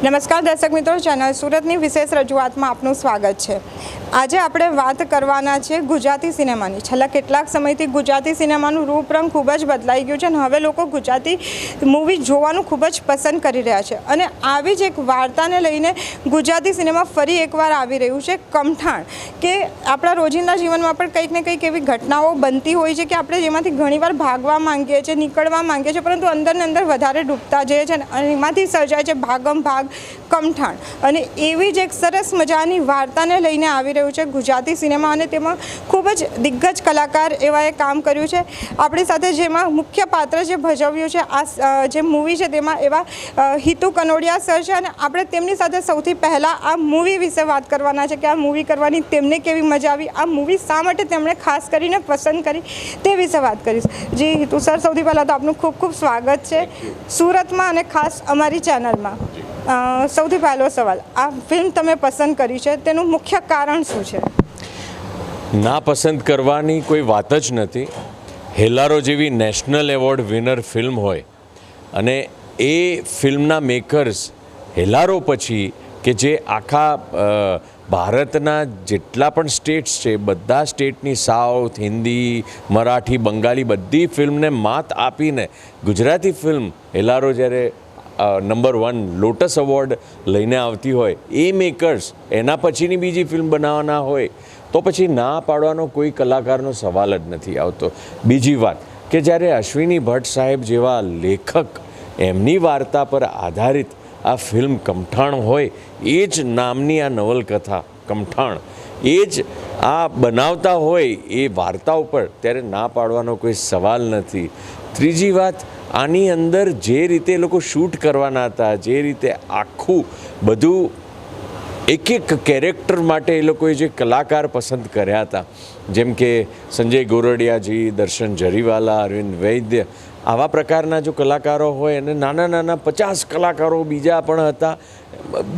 નમસ્કાર દર્શક મિત્રો, ચેનલ સુરતની વિશેષ રજૂઆતમાં આપનું સ્વાગત છે। આજે આપણે વાત કરવાના છે ગુજરાતી સિનેમાની। છેલ્લા કેટલાક સમયથી ગુજરાતી સિનેમાનું રૂપરંગ ખૂબ જ બદલાઈ ગયું છે અને હવે લોકો ગુજરાતી મૂવી જોવાનું ખૂબ જ પસંદ કરી રહ્યા છે અને આવી જ એક વાર્તાને લઈને ગુજરાતી સિનેમા ફરી એકવાર આવી રહ્યું છે, કમઠાણ। કે આપણા રોજિંદા જીવનમાં પણ કંઈક ને કંઈક એવી ઘટનાઓ બનતી હોય છે કે આપણે જેમાંથી ઘણીવાર ભાગવા માંગીએ છીએ, નીકળવા માંગીએ છીએ, પરંતુ અંદરને અંદર વધારે ડૂબતા જઈએ છીએ અને એમાંથી સર્જાય છે ભાગમ ભાગ કમઠાણ। અને એવી જ એક સરસ મજાની વાર્તાને લઈને આવી રહ્યું છે ગુજરાતી સિનેમા અને તેમાં ખૂબ જ દિગ્ગજ કલાકાર એવાએ કામ કર્યું છે। આપણી સાથે જેમાં મુખ્ય પાત્ર જે ભજવ્યું છે આ જે મૂવી છે તેમાં એવા હિતુ કનોડિયા સર છે અને આપણે તેમની સાથે સૌથી પહેલાં આ મૂવી વિશે વાત કરવાના છે કે આ મૂવી કરવાની તેમને કેવી મજા આવી, આ મૂવી શા માટે તેમણે ખાસ કરીને પસંદ કરી તે વિશે વાત કરીશ। જી હિતુ સર, સૌથી પહેલાં તો આપનું ખૂબ ખૂબ સ્વાગત છે સુરતમાં અને ખાસ અમારી ચેનલમાં। સૌથી પહેલો સવાલ, આ ફિલ્મ તમે પસંદ કરી છે તેનું મુખ્ય કારણ શું છે? ના પસંદ કરવાની કોઈ વાત જ નથી। હેલારો જેવી નેશનલ એવોર્ડ વિનર ફિલ્મ હોય અને એ ફિલ્મના મેકર્સ હેલારો પછી કે જે આખા ભારતના જેટલા પણ સ્ટેટ્સ છે બધા સ્ટેટની સાઉથ, હિન્દી, મરાઠી, બંગાળી બધી ફિલ્મને માત આપીને ગુજરાતી ફિલ્મ હેલારો જ્યારે નંબર 1 લોટસ એવોર્ડ લઈને આવતી હોય, એ મેકર્સ એના પછીની બીજી ફિલ્મ બનાવવાના હોય તો પછી ના પાડવાનો કોઈ કલાકારનો સવાલ જ નથી આવતો। બીજી વાત કે જ્યારે અશ્વિની ભટ્ટ સાહેબ જેવા લેખક એમની વાર્તા પર આધારિત આ ફિલ્મ કમઠાણ હોય, એ જ નામની આ નવલકથા કમઠાણ એ જ આ બનાવતા હોય એ વાર્તા ઉપર, ત્યારે ના પાડવાનો કોઈ સવાલ નથી। ત્રીજી વાત, આની અંદર જે રીતે એ લોકો શૂટ કરવાના હતા, જે રીતે આખું બધું એક એક કેરેક્ટર માટે એ લોકોએ જે કલાકાર પસંદ કર્યા હતા, જેમ કે સંજય ગોરડિયાજી, દર્શન જરીવાલા, અરવિંદ વૈદ્ય, આવા પ્રકારના જો કલાકારો હોય અને નાના નાના 50 કલાકારો બીજા પણ હતા,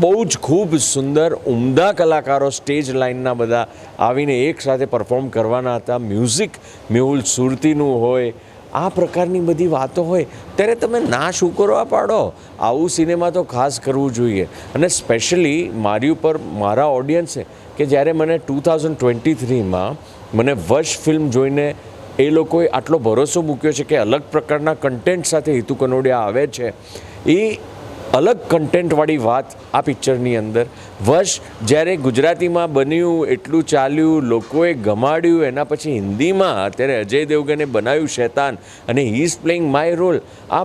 બહુ જ ખૂબ સુંદર ઉમદા કલાકારો સ્ટેજ લાઇનના બધા આવીને એક સાથે પરફોર્મ કરવાના હતા। મ્યુઝિક મેહુલ સુરતીનું હોય, આ પ્રકારની બધી વાતો હોય ત્યારે તમે ના શું કરવા પાડો? આવું સિનેમા તો ખાસ કરવું જોઈએ। અને સ્પેશિયલી મારી ઉપર મારા ઓડિયન્સે કે જ્યારે મને 2023માં મને વશ ફિલ્મ જોઈને એ લોકોએ આટલો ભરોસો મૂક્યો છે કે અલગ પ્રકારના કન્ટેન્ટ સાથે હિતુ કનોડિયા આવે છે, એ અલગ કન્ટેન્ટવાળી વાત આ પિક્ચરની અંદર વશ જ્યારે ગુજરાતીમાં બન્યું, એટલું ચાલ્યું, લોકોએ ગમાડ્યું, એના પછી હિન્દીમાં અત્યારે અજય દેવગને બનાવ્યું શૈતાન અને he is playing my role, આ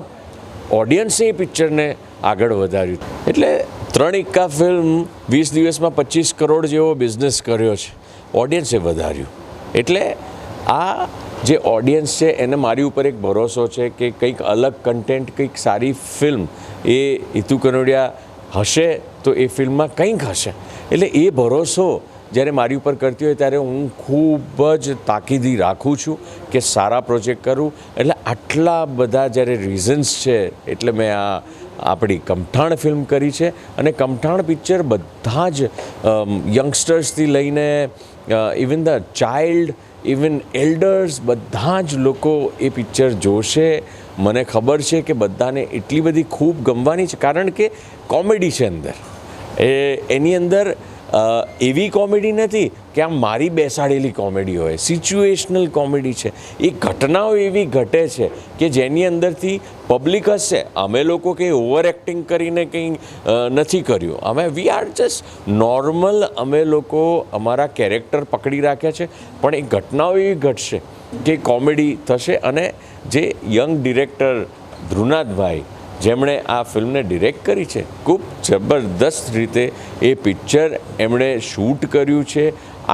ઓડિયન્સે એ પિક્ચરને આગળ વધાર્યું। એટલે 3 ઇક્કા ફિલ્મ 20 દિવસમાં 25 કરોડ જેવો બિઝનેસ કર્યો છે, ઓડિયન્સે વધાર્યું। એટલે આ જે ઓડિયન્સ છે એને મારી ઉપર એક ભરોસો છે કે કંઈક અલગ કન્ટેન્ટ, કંઈક સારી ફિલ્મ એ હિતુ કનોડિયા હશે તો એ ફિલ્મમાં કંઈક હશે। એટલે એ ભરોસો જ્યારે મારી ઉપર કરતી હોય ત્યારે હું ખૂબ જ તાકીદી રાખું છું કે સારા પ્રોજેક્ટ કરું। એટલે આટલા બધા જ્યારે રીઝન્સ છે એટલે મેં આપણી કમઠાણ ફિલ્મ કરી છે અને કમઠાણ પિક્ચર બધા જ યંગસ્ટર્સથી લઈને even the child, even elders, બધા જ લોકો એ પિક્ચર જોશે। મને ખબર છે કે બધાને એટલી બધી ખૂબ ગમવાની છે, કારણ કે કોમેડી છે અંદર, એની અંદર એવી કોમેડી નથી કે આમ મારી બેસાડેલી કોમેડી હોય, સિચ્યુએશનલ કોમેડી છે। એ ઘટનાઓ એવી ઘટે છે કે જેની અંદરથી પબ્લિક હશે। અમે લોકો કંઈ ઓવર એક્ટિંગ કરીને કંઈ નથી કર્યું, અમે વી આર જસ્ટ નોર્મલ, અમે લોકો અમારા કેરેક્ટર પકડી રાખ્યા છે, પણ એ ઘટનાઓ એવી ઘટશે કે કોમેડી થશે। અને જે યંગ ડિરેક્ટર ધ્રુનાથભાઈ જેમણે આ ફિલ્મને ડિરેક્ટ કરી છે, ખૂબ જબરદસ્ત રીતે એ પિક્ચર એમણે શૂટ કર્યું છે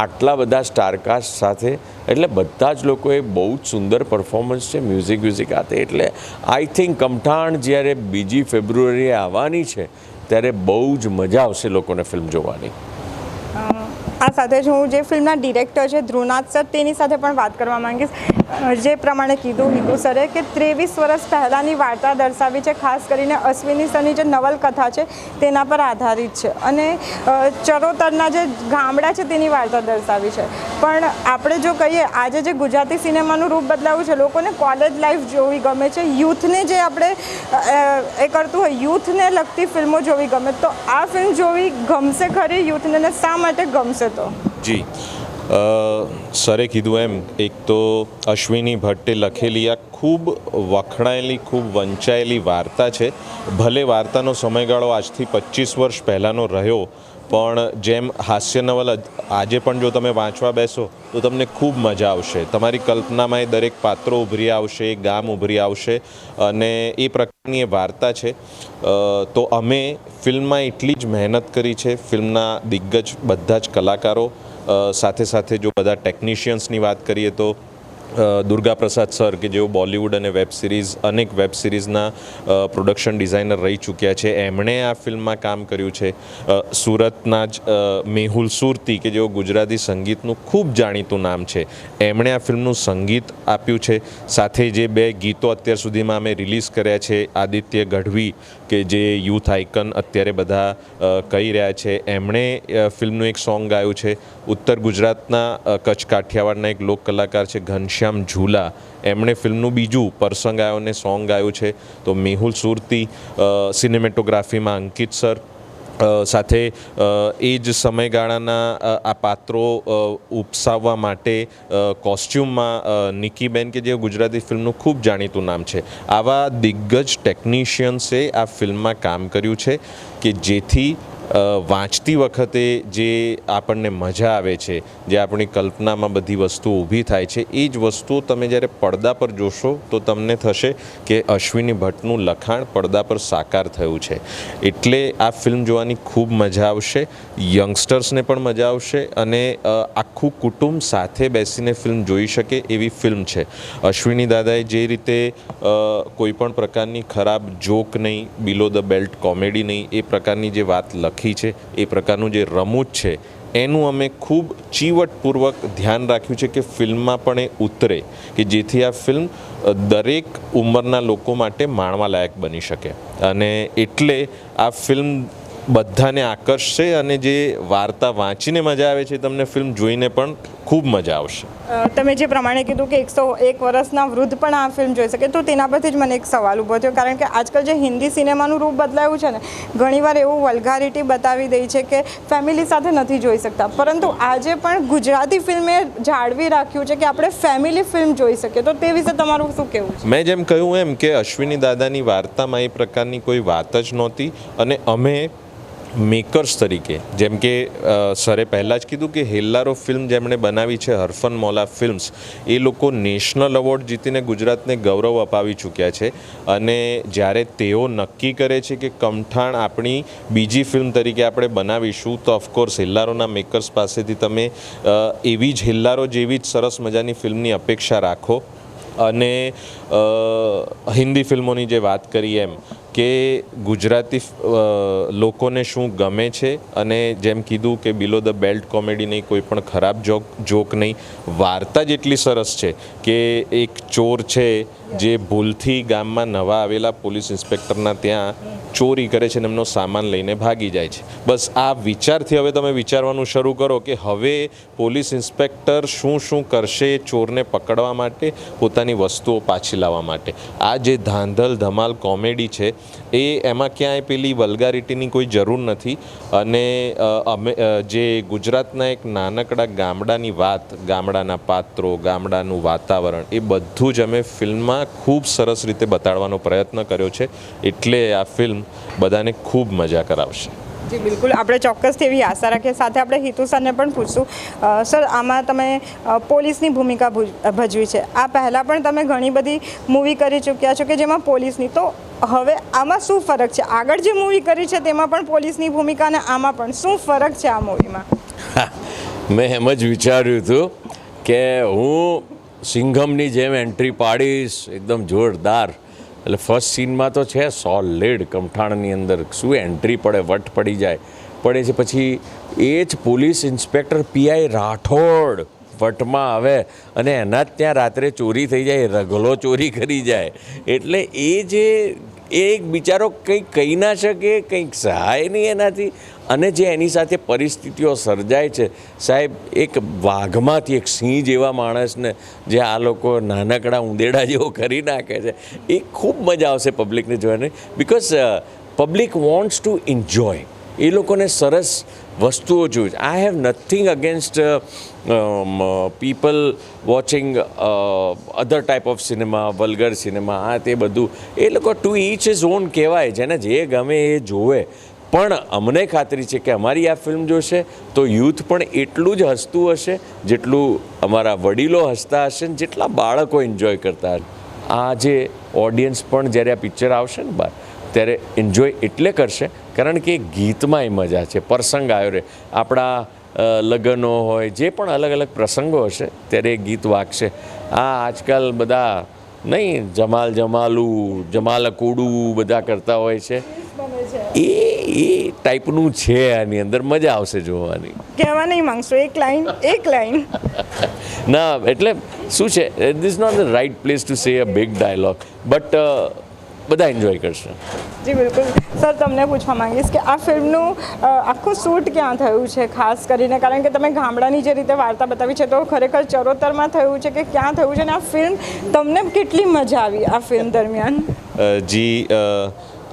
આટલા બધા સ્ટારકાસ્ટ સાથે। એટલે બધા જ લોકોએ બહુ જ સુંદર પરફોર્મન્સ છે, મ્યુઝિક હાથે। એટલે આઈ થિંક કમઠાણ જ્યારે 2 ફેબ્રુઆરીએ આવવાની છે ત્યારે બહુ જ મજા આવશે લોકોને ફિલ્મ જોવાની। આ આપણા સાથે જ હું જે ફિલ્મના ડિરેક્ટર છે ધ્રુવનાથ સર તેની સાથે પણ વાત કરવા માંગીશ. જે પ્રમાણે કીધું હિતુ સરે કે 23 વર્ષ પહેલાંની વાર્તા દર્શાવી છે, ખાસ કરીને અશ્વિની સરની જે નવલકથા છે તેના પર આધારિત છે અને ચરોતરના જે ગામડા છે તેની વાર્તા દર્શાવી છે. પણ આપણે જો કહીએ આજે જે ગુજરાતી સિનેમાનું રૂપ બદલાયું છે, લોકોને કોલેજ લાઈફ જોવી ગમે છે, યુથને જે આપણે એ કરતું હોય યુથને લગતી ફિલ્મો જોવી ગમે, તો આ ફિલ્મ જોવી ગમશે ખરી યુથને ને શા માટે ગમશે? તો જી સરે કીધું એમ, એક તો અશ્વિની ભટ્ટે લખેલી આ ખૂબ વખણાયેલી, ખૂબ વંચાયેલી વાર્તા છે. ભલે વાર્તાનો સમયગાળો આજથી 25 વર્ષ પહેલાંનો રહ્યો, પણ જેમ હાસ્ય નવલ આજે પણ જો તમે વાંચવા બેસો તો તમને ખૂબ મજા આવશે. તમારી કલ્પનામાં એ દરેક પાત્રો ઉભરી આવશે, એ ગામ ઉભરી આવશે અને એ પ્રકારની એ વાર્તા છે. તો અમે ફિલ્મમાં એટલી જ મહેનત કરી છે. ફિલ્મના દિગ્ગજ બધા જ કલાકારો, સાથે સાથે જો બધા ટેકનિશિયન્સની વાત કરીએ તો દુર્ગા પ્રસાદ સર કે જેઓ બોલિવૂડ અને અનેક વેબ સિરીઝના પ્રોડક્શન ડિઝાઇનર રહી ચૂક્યા છે, એમણે આ ફિલ્મમાં કામ કર્યું છે. સુરતના જ મેહુલ સુરતી કે જેઓ ગુજરાતી સંગીતનું ખૂબ જાણીતું નામ છે, એમણે આ ફિલ્મનું સંગીત આપ્યું છે. સાથે જે 2 ગીતો અત્યાર સુધીમાં અમે રિલીઝ કર્યા છે, આદિત્ય ગઢવી કે જે યુથ આઇકન અત્યારે બધા કહી રહ્યા છે, એમણે ફિલ્મનું એક સોંગ ગાયું છે. ઉત્તર ગુજરાતના કચ્છ કાઠિયાવાડના એક લોક કલાકાર છે ઘનશ્યામ ઝૂલા, એમણે ફિલ્મનું બીજું પ્રસંગ ગાયો અને સોંગ ગાયું છે. તો મેહુલ સુરતી, સિનેમેટોગ્રાફીમાં અંકિત સર, સાથે એ જ સમયગાળાના આ પાત્રો ઉપસાવવા માટે કોસ્ચ્યુમમાં નિકીબેન કે જે ગુજરાતી ફિલ્મનું ખૂબ જાણીતું નામ છે. આવા દિગ્ગજ ટેકનિશિયન્સે આ ફિલ્મમાં કામ કર્યું છે કે જેથી વાંચતી વખતે જે આપણને મજા આવે છે, જે આપણી કલ્પનામાં બધી વસ્તુઓ ઊભી થાય છે, એ જ વસ્તુઓ તમે જ્યારે પડદા પર જોશો તો તમને થશે કે અશ્વિની ભટ્ટનું લખાણ પડદા પર સાકાર થયું છે. એટલે આ ફિલ્મ જોવાની ખૂબ મજા આવશે, યંગસ્ટર્સને પણ મજા આવશે અને આખું કુટુંબ સાથે બેસીને ફિલ્મ જોઈ શકે એવી ફિલ્મ છે. અશ્વિની દાદાએ જે રીતે કોઈ પણ પ્રકારની ખરાબ જોક નહીં, બિલો ધ બેલ્ટ કોમેડી નહીં, એ પ્રકારની જે વાત લખી છે, એ પ્રકારનું જે રમૂજ છે, એનું અમે ખૂબ ચીવટપૂર્વક ધ્યાન રાખ્યું છે કે ફિલ્મમાં પણ એ ઉતરે, કે જેથી આ ફિલ્મ દરેક ઉંમરના લોકો માટે માણવા લાયક બની શકે. અને એટલે આ ફિલ્મ બધાને આકર્ષશે અને જે વાર્તા વાંચીને મજા આવે છે, તમને ફિલ્મ જોઈને પણ ખૂબ મજા આવશે. તમે જે પ્રમાણે કીધું કે 101 વર્ષના વૃદ્ધ પણ આ ફિલ્મ જોઈ શકે, તો તેના પરથી જ મને એક સવાલ ઊભો થયો, કારણ કે આજકાલ જે હિન્દી સિનેમાનું રૂપ બદલાયું છે ને, ઘણીવાર એવું વલ્ગારિટી બતાવી દે છે કે ફેમિલી સાથે નથી જોઈ શકતા, પરંતુ આજે પણ ગુજરાતી ફિલ્મે જાળવી રાખ્યું છે કે આપણે ફેમિલી ફિલ્મ જોઈ શકીએ. તો તે વિશે તમારું શું કહેવું છે? મેં જેમ કહ્યું એમ કે અશ્વિની દાદાની વાર્તામાં એ પ્રકારની કોઈ વાત જ નહોતી અને અમે મેકર્સ તરીકે, જેમ કે સરે પહેલાં જ કીધું કે હેલ્લારો ફિલ્મ જેમણે બનાવી છે, હરફન મૌલા ફિલ્મ્સ, એ લોકો નેશનલ એવોર્ડ જીતીને ગુજરાતને ગૌરવ અપાવી ચૂક્યા છે. અને જ્યારે તેઓ નક્કી કરે છે કે કમઠાણ આપણી બીજી ફિલ્મ તરીકે આપણે બનાવીશું, તો ઓફકોર્સ હેલ્લારોના મેકર્સ પાસેથી તમે એવી જ હેલ્લારો જેવી જ સરસ મજાની ફિલ્મની અપેક્ષા રાખો. અને હિન્દી ફિલ્મોની જે વાત કરી એમ કે ગુજરાતી લોકોને શું ગમે છે, અને જેમ કીધું કે બિલો ધ બેલ્ટ કોમેડી નહીં, કોઈ પણ ખરાબ જોક નહીં, વાર્તા જ એટલી સરસ છે કે એક ચોર છે જે ભૂલથી ગામમાં નવા આવેલા પોલીસ ઇન્સ્પેક્ટરના ત્યાં ચોરી કરે છે અને એમનો સામાન લઈને ભાગી જાય છે. બસ આ વિચારથી હવે તમે વિચારવાનું શરૂ કરો કે હવે પોલીસ ઇન્સ્પેક્ટર શું શું કરશે ચોરને પકડવા માટે, પોતાની વસ્તુઓ પાછી લાવવા માટે. આ જે ધાંધલ ધમાલ કોમેડી છે, એ એમાં ક્યાંય પેલી વલ્ગારિટીની કોઈ જરૂર નથી. અને અમે જે ગુજરાતના એક નાનકડા ગામડાની વાત, ગામડાના પાત્રો, ગામડાનું વાતાવરણ, એ બધું જ અમે ફિલ્મમાં ખૂબ સરસ રીતે બતાડવાનો પ્રયત્ન કર્યો છે. એટલે આ ફિલ્મ બધાને ખૂબ મજા કરાવશે. જી બિલકુલ, આપણે ચોક્કસથી એવી આશા રાખીએ. સાથે આપણે હિતુ સરને પણ પૂછશું. સર, આમાં તમે પોલીસની ભૂમિકા ભજવી છે. આ પહેલાં પણ તમે ઘણી બધી મૂવી કરી ચૂક્યા છો કે જેમાં પોલીસની, તો હવે આમાં શું ફરક છે? આગળ જે મૂવી કરી છે તેમાં પણ પોલીસની ભૂમિકા અને આમાં પણ શું ફરક છે આ મૂવીમાં? મેં એમ જ વિચાર્યું હતું કે હું સિંઘમની જેમ એન્ટ્રી પાડીશ, એકદમ જોરદાર. એટલે ફર્સ્ટ સીનમાં તો છે સોલિડ, કમઠાણની અંદર શું એન્ટ્રી પડે, વટ પડી જાય. પડે છે. પછી એ જ પોલીસ ઇન્સ્પેક્ટર પીઆઈ રાઠોડ વટમાં આવે અને એના જ ત્યાં રાત્રે ચોરી થઈ જાય, રગલો ચોરી કરી જાય. એટલે એ જે એક બિચારો કંઈક કહી ના શકે, કંઈક સહાય નહીં એનાથી, અને જે એની સાથે પરિસ્થિતિઓ સર્જાય છે સાહેબ, એક વાઘમાંથી એક સિંહ જેવા માણસને જે આ લોકો નાનકડા ઉંદેડા જેવો કરી નાખે છે, એ ખૂબ મજા આવશે પબ્લિકને જોવાની. Because public wants to enjoy, એ લોકોને સરસ વસ્તુઓ જોઈએ. I have nothing against people watching other type of cinema, vulgar cinema, આ તે બધું એ લોકો ટુ ઈચ ઇઝ ઓન કહેવાય, જેને જે ગમે એ જોવે. પણ અમને ખાતરી છે કે અમારી આ ફિલ્મ જોશે તો યુથ પણ એટલું જ હસતું હશે જેટલું અમારા વડીલો હસતા હશે ને જેટલા બાળકો એન્જોય કરતા હશે. આ જે ઓડિયન્સ પણ જ્યારે આ પિક્ચર આવશે ને બહાર ત્યારે એન્જોય એટલે કરશે કારણ કે ગીતમાંય મજા છે. પ્રસંગ આવ્યો રહે, આપણા લગ્નો હોય, જે પણ અલગ અલગ પ્રસંગો હશે ત્યારે એ ગીત વાગશે. આ આજકાલ બધા નહીં જમાલું જમાલકુડું બધા કરતા હોય છે, એ ટાઈપનું છે. આની અંદર મજા આવશે જોવાની. કહેવા નહીં માંગશો એક લાઈન ના, એટલે શું છે, this not the right place to say a big dialogue, but બધા એન્જોય કરશે. જી બિલકુલ. સર, તમને પૂછવા માંગીશ કે આ ફિલ્મનું આખું શૂટ ક્યાં થયું છે ખાસ કરીને, કારણ કે તમે ગામડાની જે રીતે વાર્તા બતાવી છે તો ખરેખર ચરોતરમાં થયું છે કે ક્યાં થયું છે, અને આ ફિલ્મ તમને કેટલી મજા આવી આ ફિલ્મ દરમિયાન?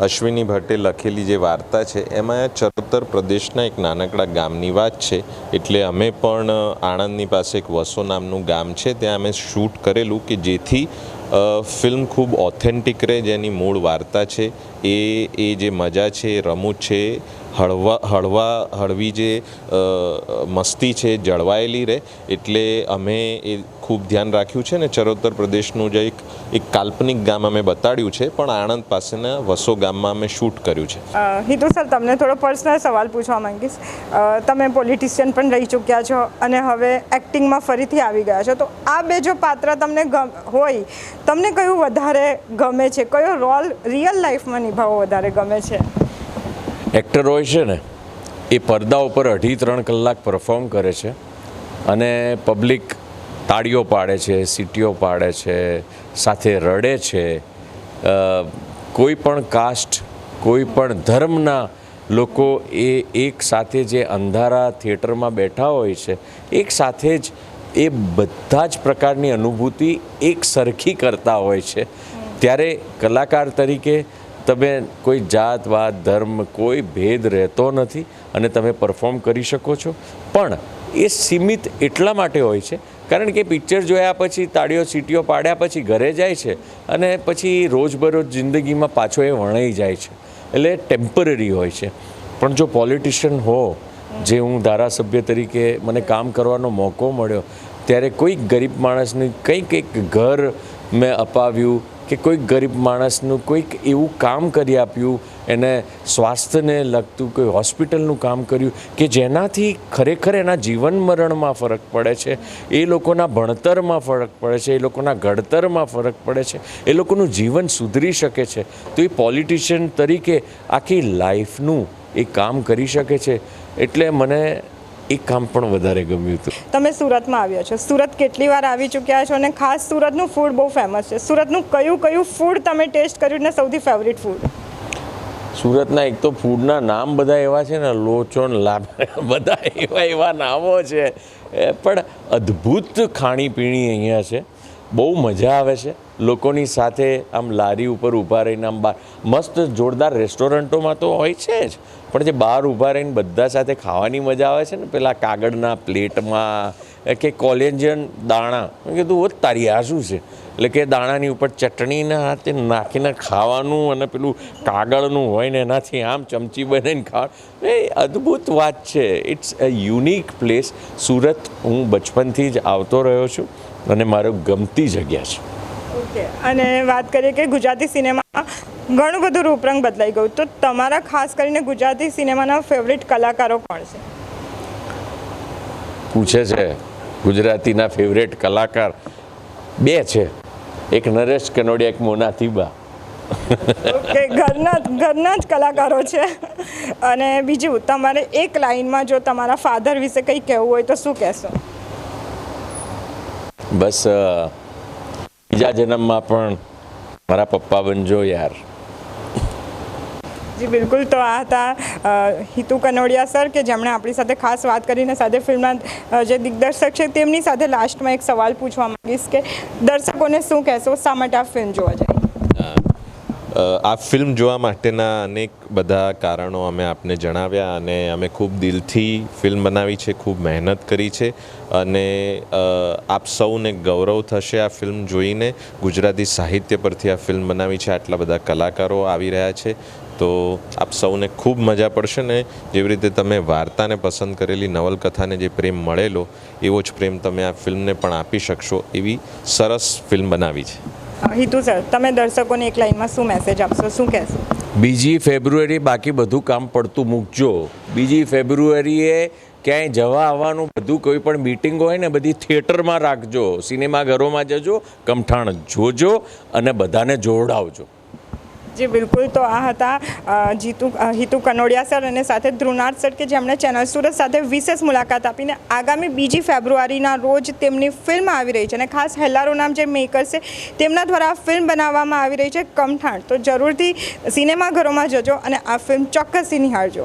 અશ્વિની ભટ્ટે લખેલી જે વાર્તા છે એમાં ચરોતર પ્રદેશના એક નાનકડા ગામની વાત છે. એટલે અમે પણ આણંદની પાસે એક વસો નામનું ગામ છે ત્યાં અમે શૂટ કરેલું કે જેથી ફિલ્મ ખૂબ ઓથેન્ટિક રહે. જેની મૂળ વાર્તા છે એ જે મજા છે, રમૂજ છે, હળવી જે મસ્તી છે જળવાયેલી રહે. એટલે અમે એ ખૂબ ધ્યાન રાખ્યું છે ને ચરોતર પ્રદેશનું જે એક કાલ્પનિક ગામ અમે બતાડ્યું છે, પણ આણંદ પાસેના વસો ગામમાં અમે શૂટ કર્યું છે. હિતુ સર, તમને થોડો પર્સનલ સવાલ પૂછવા માંગીશ. તમે પોલિટિશિયન પણ રહી ચૂક્યા છો અને હવે એક્ટિંગમાં ફરીથી આવી ગયા છો, તો આ બે જો પાત્ર તમને હોય, તમને કયું વધારે ગમે છે? કયો રોલ રિયલ લાઈફમાં નિભાવવો વધારે ગમે છે? એક્ટર હોય છે ને એ પડદા ઉપર 2.5-3 કલાક પરફોર્મ કરે છે અને પબ્લિક તાળીઓ પાડે છે, સીટીઓ પાડે છે, સાથે રડે છે. કોઈ પણ કાસ્ટ, કોઈ પણ ધર્મના લોકો એ એક સાથે જે અંધારા થિયેટરમાં બેઠા હોય છે, એક સાથે જ એ બધા જ પ્રકારની અનુભૂતિ એક સરખી કરતા હોય છે. ત્યારે કલાકાર તરીકે તમે કોઈ જાત વાત ધર્મ કોઈ ભેદ રહેતો નથી અને તમે પરફોર્મ કરી શકો છો. પણ એ સીમિત એટલા માટે હોય છે કારણ કે પિક્ચર જોયા પછી તાળીઓ સીટીઓ પાડ્યા પછી ઘરે જાય છે અને પછી રોજબરોજ જિંદગીમાં પાછો એ વણાઈ જાય છે, એટલે ટેમ્પરરી હોય છે. પણ જો પોલિટિશિયન હો, જે હું ધારાસભ્ય તરીકે મને કામ કરવાનો મોકો મળ્યો, ત્યારે કોઈક ગરીબ માણસને કંઈક ઘર મેં અપાવ્યું કે કોઈક ગરીબ માણસનું કોઈક એવું કામ કરી આપ્યું, એને સ્વાસ્થ્યને લગતું કોઈ હોસ્પિટલનું કામ કર્યું કે જેનાથી ખરેખર એના જીવન મરણમાં ફરક પડે છે, એ લોકોના ભણતરમાં ફરક પડે છે, એ લોકોના ઘડતરમાં ફરક પડે છે, એ લોકોનું જીવન સુધરી શકે છે. તો એ પોલિટિશિયન તરીકે આખી લાઈફનું એ કામ કરી શકે છે. એટલે મને એ કામ પણ વધારે ગમ્યું હતું. તમે સુરતમાં આવ્યા છો, સુરત કેટલી વાર આવી ચૂક્યા છો અને ખાસ સુરતનું ફૂડ બહુ ફેમસ છે. સુરતનું કયું ફૂડ તમે ટેસ્ટ કર્યું ને સૌથી ફેવરિટ ફૂડ? સુરતના એક તો ફૂડના નામ બધા એવા છે ને, લોચો ને લાભ, બધા એવા નામો છે, પણ અદ્ભુત ખાણીપીણી અહીંયા છે. બહુ મજા આવે છે. લોકોની સાથે આમ લારી ઉપર ઊભા રહીને આમ બહાર મસ્ત જોરદાર રેસ્ટોરન્ટોમાં તો હોય છે જ, પણ જે બહાર ઊભા રહીને બધા સાથે ખાવાની મજા આવે છે ને, પેલા કાગળના પ્લેટમાં કે કોલેજિયન દાણા, મેં કીધું ઓ તારી આ શું છે, એટલે કે દાણાની ઉપર ચટણીના હાથે નાખીને ખાવાનું અને પેલું કાગળનું હોય ને એનાથી આમ ચમચી બનાવીને ખાવાનું, એ અદ્ભુત વાત છે. It's a unique place. Surat હું બચપનથી જ આવતો રહ્યો છું અને મારો ગમતી જગ્યા છે. ઓકે. અને વાત કરીએ કે ગુજરાતી સિનેમામાં ઘણું બધું રૂપરંગ બદલાઈ ગયું, તો તમારા ખાસ કરીને ગુજરાતી સિનેમાના ફેવરિટ કલાકારો કોણ છે? પૂછે છે ગુજરાતીના ફેવરેટ કલાકાર બે છે, એક નરેશ કનોડિયા, એક મોના તીબા. ઓકે, ઘરના જ કલાકારો છે. અને બીજું, તમારે એક લાઇનમાં જો તમારા ફાધર વિશે કંઈ કહેવું હોય તો શું કહેશો? બસ બીજા જન્મમાં પણ મારા પપ્પા બનજો યાર. જી બિલકુલ. તો આ હતા હિતુ કનોડિયા સર, કે જેમણે આપણી સાથે ખાસ વાત કરીને સાથે ફિલ્મના જે દિગ્દર્શક છે તેમની સાથે લાસ્ટમાં એક સવાલ પૂછવા માંગીશ કે દર્શકોને શું કહેશો, શા માટે આ ફિલ્મ જોવા જાય? આ ફિલ્મ જોવા માટેના અનેક બધા કારણો અમે આપને જણાવ્યા, અને અમે ખૂબ દિલથી ફિલ્મ બનાવી છે, ખૂબ મહેનત કરી છે, અને આપ સૌને ગૌરવ થશે આ ફિલ્મ જોઈને. ગુજરાતી સાહિત્ય પરથી આ ફિલ્મ બનાવી છે, આટલા બધા કલાકારો આવી રહ્યા છે, તો આપ સૌને ખૂબ મજા પડશે. ને જેવી રીતે તમે વાર્તાને પસંદ કરેલી, નવલકથાને જે પ્રેમ મળેલો, એવો જ પ્રેમ તમે આ ફિલ્મને પણ આપી શકશો, એવી સરસ ફિલ્મ બનાવી છે. હિતુ સર, તમે દર્શકોને એક લાઇનમાં શું મેસેજ આપશો, શું કહેશો? 2 ફેબ્રુઆરી બાકી બધું કામ પડતું મૂકજો. 2 ફેબ્રુઆરીએ ક્યાંય જવા આવવાનું બધું, કોઈ પણ મીટિંગ હોય ને બધી થિયેટરમાં રાખજો, સિનેમાઘરોમાં જજો, કમઠાણ જોજો અને બધાને જોડાવજો. જી બિલકુલ. તો આ હતા હિતુ કનોડિયા સર અને સાથે ધ્રુનાથ સર, કે જેમણે ચેનલ સુરત સાથે વિશેષ મુલાકાત આપીને આગામી 2 ફેબ્રુઆરીના રોજ તેમની ફિલ્મ આવી રહી છે, અને ખાસ હેલ્લારો નામ જે મેકર છે તેમના દ્વારા આ ફિલ્મ બનાવવામાં આવી રહી છે, કમઠાણ. તો જરૂરથી સિનેમાઘરોમાં જજો અને આ ફિલ્મ ચોક્કસથી નિહાળજો.